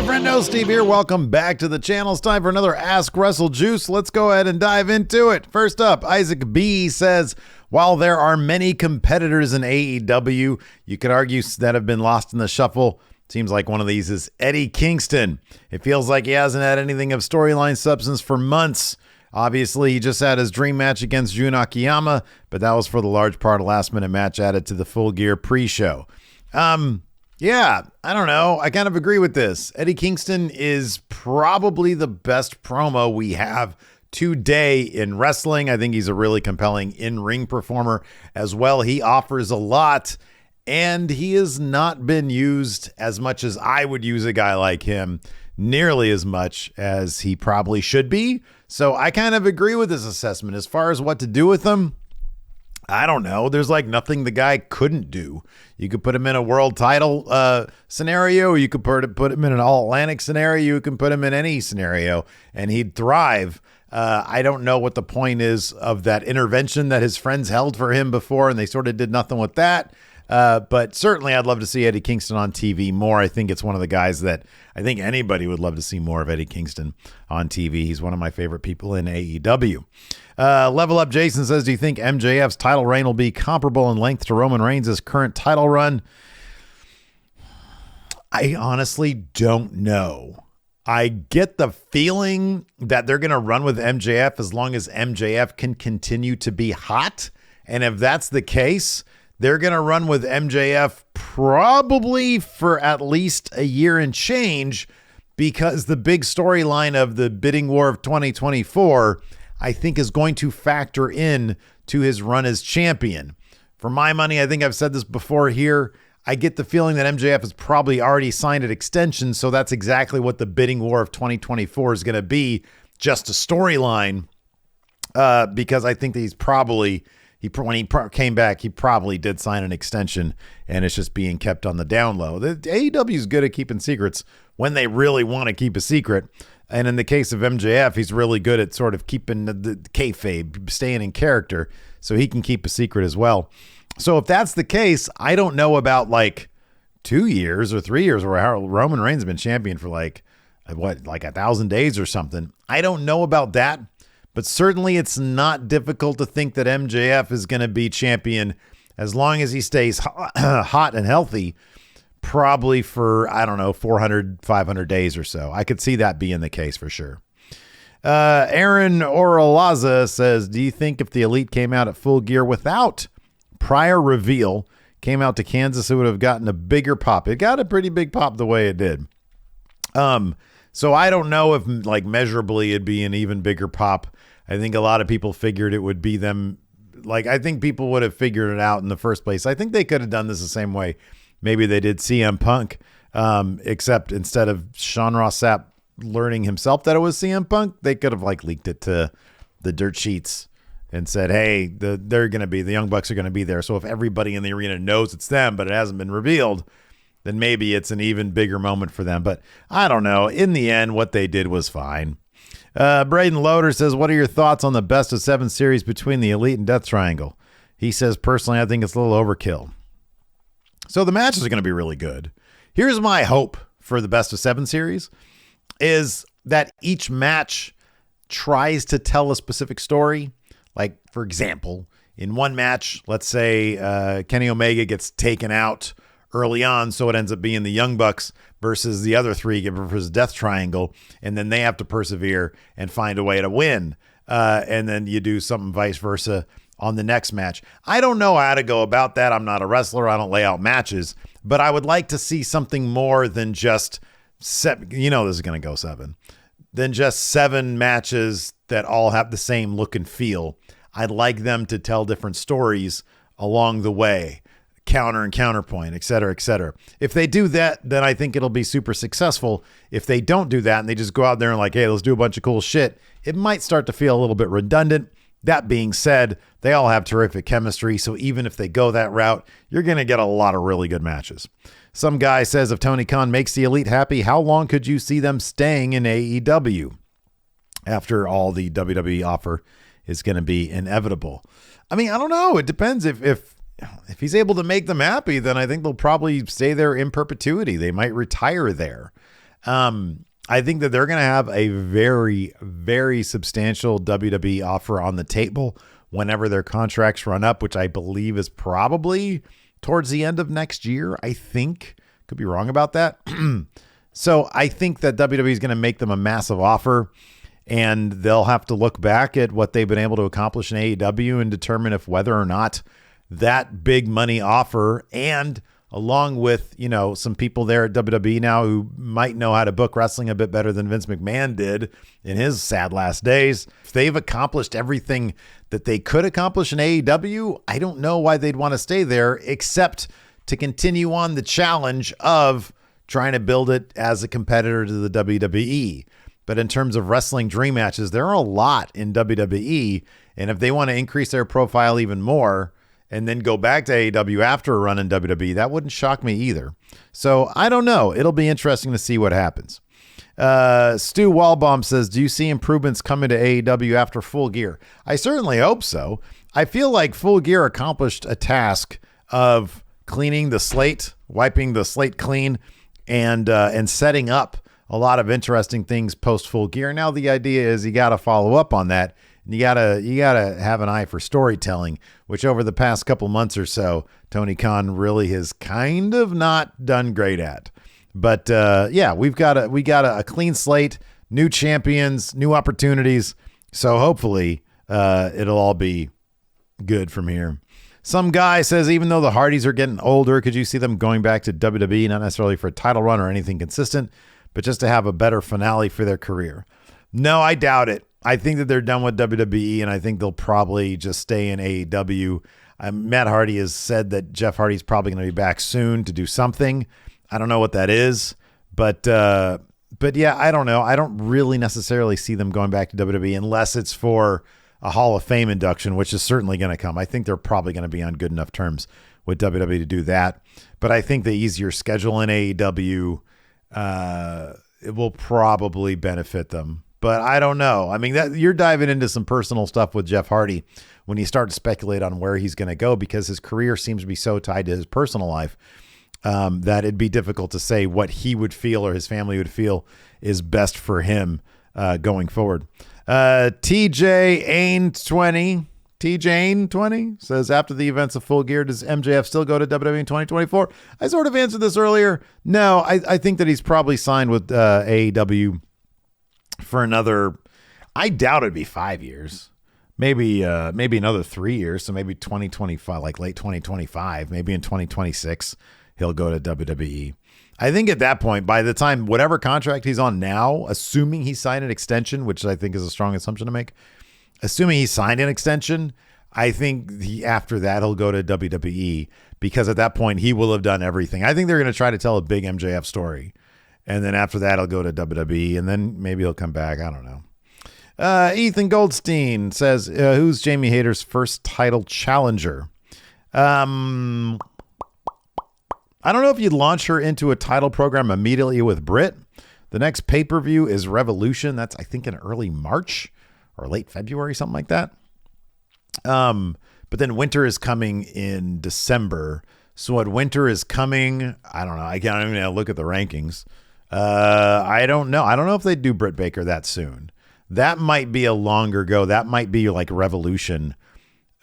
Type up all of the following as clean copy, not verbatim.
friendo, Steve here. Welcome back to the channel. It's time for another Ask Wrestle Juice. Let's go ahead and dive into it. First up, Isaac B says, while there are many competitors in AEW, you could argue that have been lost in the shuffle. Seems like one of these is Eddie Kingston. It feels like he hasn't had anything of storyline substance for months. Obviously, he just had his dream match against Jun Akiyama, but that was for the large part a last-minute match added to the Full Gear pre-show. Yeah, I don't know. I kind of agree with this. Eddie Kingston is probably the best promo we have today in wrestling. I think he's a really compelling in-ring performer as well. He offers a lot, and he has not been used as much as I would use a guy like him, nearly as much as he probably should be. So I kind of agree with this assessment. As far as what to do with him, I don't know. There's like nothing the guy couldn't do. You could put him in a world title scenario, or you could put him in an all-Atlantic scenario. You can put him in any scenario, and he'd thrive. I don't know what the point is of that intervention that his friends held for him before, and they sort of did nothing with that. But certainly I'd love to see Eddie Kingston on TV more. I think it's one of the guys that I think anybody would love to see more of Eddie Kingston on TV. He's one of my favorite people in AEW. Level Up Jason says, do you think MJF's title reign will be comparable in length to Roman Reigns' current title run? I honestly don't know. I get the feeling that they're going to run with MJF as long as MJF can continue to be hot. And if that's the case, they're going to run with MJF probably for at least a year and change, because the big storyline of the bidding war of 2024, I think, is going to factor in to his run as champion. For my money, I think I've said this before here, I get the feeling that MJF has probably already signed an extension, so that's exactly what the bidding war of 2024 is going to be, just a storyline, because I think that he's probably... when he came back, he probably did sign an extension, and it's just being kept on the down low. The AEW is good at keeping secrets when they really want to keep a secret. And in the case of MJF, he's really good at sort of keeping the kayfabe, staying in character, so he can keep a secret as well. So if that's the case, I don't know about like 2 years or 3 years where Roman Reigns has been champion for like 1,000 days or something. I don't know about that. But certainly it's not difficult to think that MJF is going to be champion as long as he stays hot and healthy, probably for, I don't know, 400, 500 days or so. I could see that being the case for sure. Aaron Oralaza says, do you think if the Elite came out at Full Gear without prior reveal, came out to Kansas, it would have gotten a bigger pop? It got a pretty big pop the way it did. So I don't know if like measurably it'd be an even bigger pop. I think a lot of people figured it would be them. Like, I think people would have figured it out in the first place. I think they could have done this the same way maybe they did CM Punk, except instead of Sean Ross Sapp learning himself that it was CM Punk, they could have like leaked it to the dirt sheets and said, hey, the Young Bucks are going to be there. So if everybody in the arena knows it's them, but it hasn't been revealed, then maybe it's an even bigger moment for them. But I don't know. In the end, what they did was fine. Braden Loader says, what are your thoughts on the best of 7 series between the Elite and Death Triangle? He says, personally, I think it's a little overkill. So the matches are going to be really good. Here's my hope for the best of 7 series is that each match tries to tell a specific story. Like, for example, in one match, let's say Kenny Omega gets taken out early on, so it ends up being the Young Bucks versus the other 3 versus Death Triangle, and then they have to persevere and find a way to win. And then you do something vice versa on the next match. I don't know how to go about that. I'm not a wrestler. I don't lay out matches, but I would like to see something more than just 7. You know this is going to go 7. Than just 7 matches that all have the same look and feel. I'd like them to tell different stories along the way. Counter and counterpoint, et cetera, et cetera. If they do that, then I think it'll be super successful. If they don't do that and they just go out there and like, hey, let's do a bunch of cool shit, it might start to feel a little bit redundant. That being said, they all have terrific chemistry. So even if they go that route, you're going to get a lot of really good matches. Some guy says, if Tony Khan makes the Elite happy, how long could you see them staying in AEW? After all, the WWE offer is going to be inevitable. I mean, I don't know. It depends. If he's able to make them happy, then I think they'll probably stay there in perpetuity. They might retire there. I think that they're going to have a very, very substantial WWE offer on the table whenever their contracts run up, which I believe is probably towards the end of next year. I think. Could be wrong about that. So I think that WWE is going to make them a massive offer, and they'll have to look back at what they've been able to accomplish in AEW and determine if whether or not that big money offer, and along with, some people there at WWE now who might know how to book wrestling a bit better than Vince McMahon did in his sad last days, if they've accomplished everything that they could accomplish in AEW, I don't know why they'd want to stay there except to continue on the challenge of trying to build it as a competitor to the WWE. But in terms of wrestling dream matches, there are a lot in WWE. And if they want to increase their profile even more and then go back to AEW after a run in WWE, that wouldn't shock me either. So I don't know. It'll be interesting to see what happens. Stu Walbaum says, do you see improvements coming to AEW after Full Gear? I certainly hope so. I feel like Full Gear accomplished a task of cleaning the slate, wiping the slate clean, and setting up a lot of interesting things post Full Gear. Now the idea is you got to follow up on that. And you gotta have an eye for storytelling, which over the past couple months or so, Tony Khan really has kind of not done great at. But we got a clean slate, new champions, new opportunities. So hopefully it'll all be good from here. Some guy says, even though the Hardys are getting older, could you see them going back to WWE, not necessarily for a title run or anything consistent, but just to have a better finale for their career? No, I doubt it. I think that they're done with WWE, and I think they'll probably just stay in AEW. Matt Hardy has said that Jeff Hardy's probably going to be back soon to do something. I don't know what that is, but yeah, I don't know. I don't really necessarily see them going back to WWE unless it's for a Hall of Fame induction, which is certainly going to come. I think they're probably going to be on good enough terms with WWE to do that. But I think the easier schedule in AEW, it will probably benefit them. But I don't know. I mean, you're diving into some personal stuff with Jeff Hardy when you start to speculate on where he's going to go, because his career seems to be so tied to his personal life that it'd be difficult to say what he would feel or his family would feel is best for him going forward. TJ Ain 20 says, after the events of Full Gear, does MJF still go to WWE in 2024? I sort of answered this earlier. No, I think that he's probably signed with AEW for another, I doubt it'd be 5 years, maybe another 3 years. So maybe 2025, like late 2025, maybe in 2026, he'll go to WWE. I think at that point, by the time whatever contract he's on now, assuming he signed an extension, which I think is a strong assumption to make, assuming he signed an extension, I think after that he'll go to WWE, because at that point he will have done everything. I think they're going to try to tell a big MJF story. And then after that, he'll go to WWE, and then maybe he'll come back. I don't know. Ethan Goldstein says, who's Jamie Hayter's first title challenger? I don't know if you'd launch her into a title program immediately with Britt. The next pay-per-view is Revolution. That's, I think, in early March or late February, something like that. But then Winter is coming in December. So what Winter is coming, I don't know. I can't even look at the rankings. I don't know. I don't know if they do Britt Baker that soon. That might be a longer go. That might be like Revolution.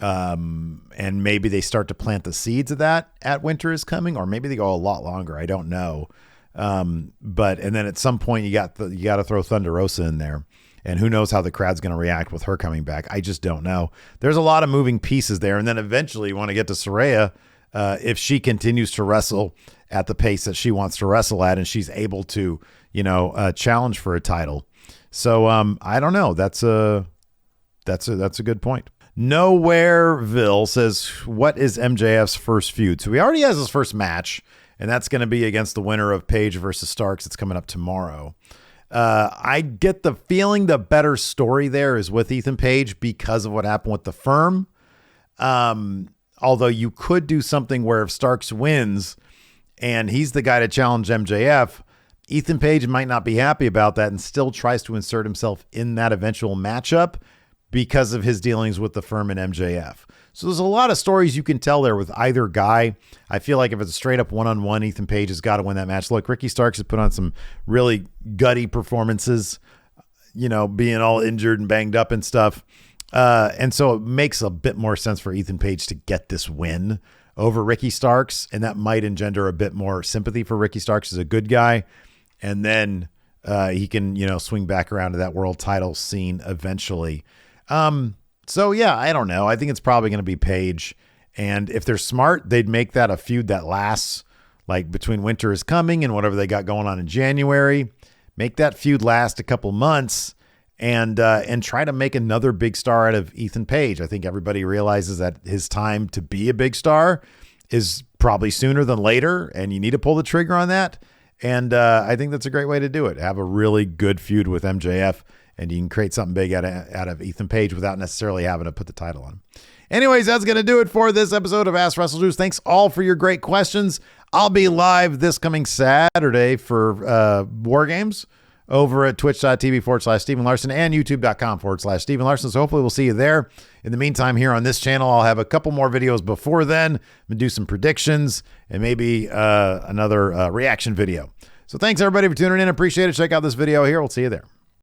And maybe they start to plant the seeds of that at Winter is Coming, or maybe they go a lot longer. I don't know. And then at some point you got to throw Thunder Rosa in there, and who knows how the crowd's going to react with her coming back. I just don't know. There's a lot of moving pieces there. And then eventually you want to get to Saraya, if she continues to wrestle at the pace that she wants to wrestle at, and she's able to, challenge for a title. So, I don't know. That's a good point. Nowhereville says, what is MJF's first feud? So he already has his first match, and that's going to be against the winner of Page versus Starks. It's coming up tomorrow. I get the feeling the better story there is with Ethan Page because of what happened with the Firm. Although you could do something where if Starks wins and he's the guy to challenge MJF, Ethan Page might not be happy about that and still tries to insert himself in that eventual matchup because of his dealings with the Firm and MJF. So there's a lot of stories you can tell there with either guy. I feel like if it's a straight up one-on-one, Ethan Page has got to win that match. Look, Ricky Starks has put on some really gutty performances, being all injured and banged up and stuff. And so it makes a bit more sense for Ethan Page to get this win over Ricky Starks. And that might engender a bit more sympathy for Ricky Starks as a good guy. And then he can, swing back around to that world title scene eventually. So yeah, I don't know. I think it's probably going to be Page. And if they're smart, they'd make that a feud that lasts like between Winter is Coming and whatever they got going on in January. Make that feud last a couple months and try to make another big star out of Ethan Page. I think everybody realizes that his time to be a big star is probably sooner than later, and you need to pull the trigger on that. And I think that's a great way to do it. Have a really good feud with MJF, and you can create something big out of Ethan Page without necessarily having to put the title on him. Anyways, that's going to do it for this episode of Ask Wrestle Juice. Thanks all for your great questions. I'll be live this coming Saturday for War Games over at twitch.tv/Stephen Larson and youtube.com/Stephen Larson. So hopefully we'll see you there. In the meantime, here on this channel, I'll have a couple more videos before then. I'm going to do some predictions and maybe another reaction video. So thanks everybody for tuning in. Appreciate it. Check out this video here. We'll see you there.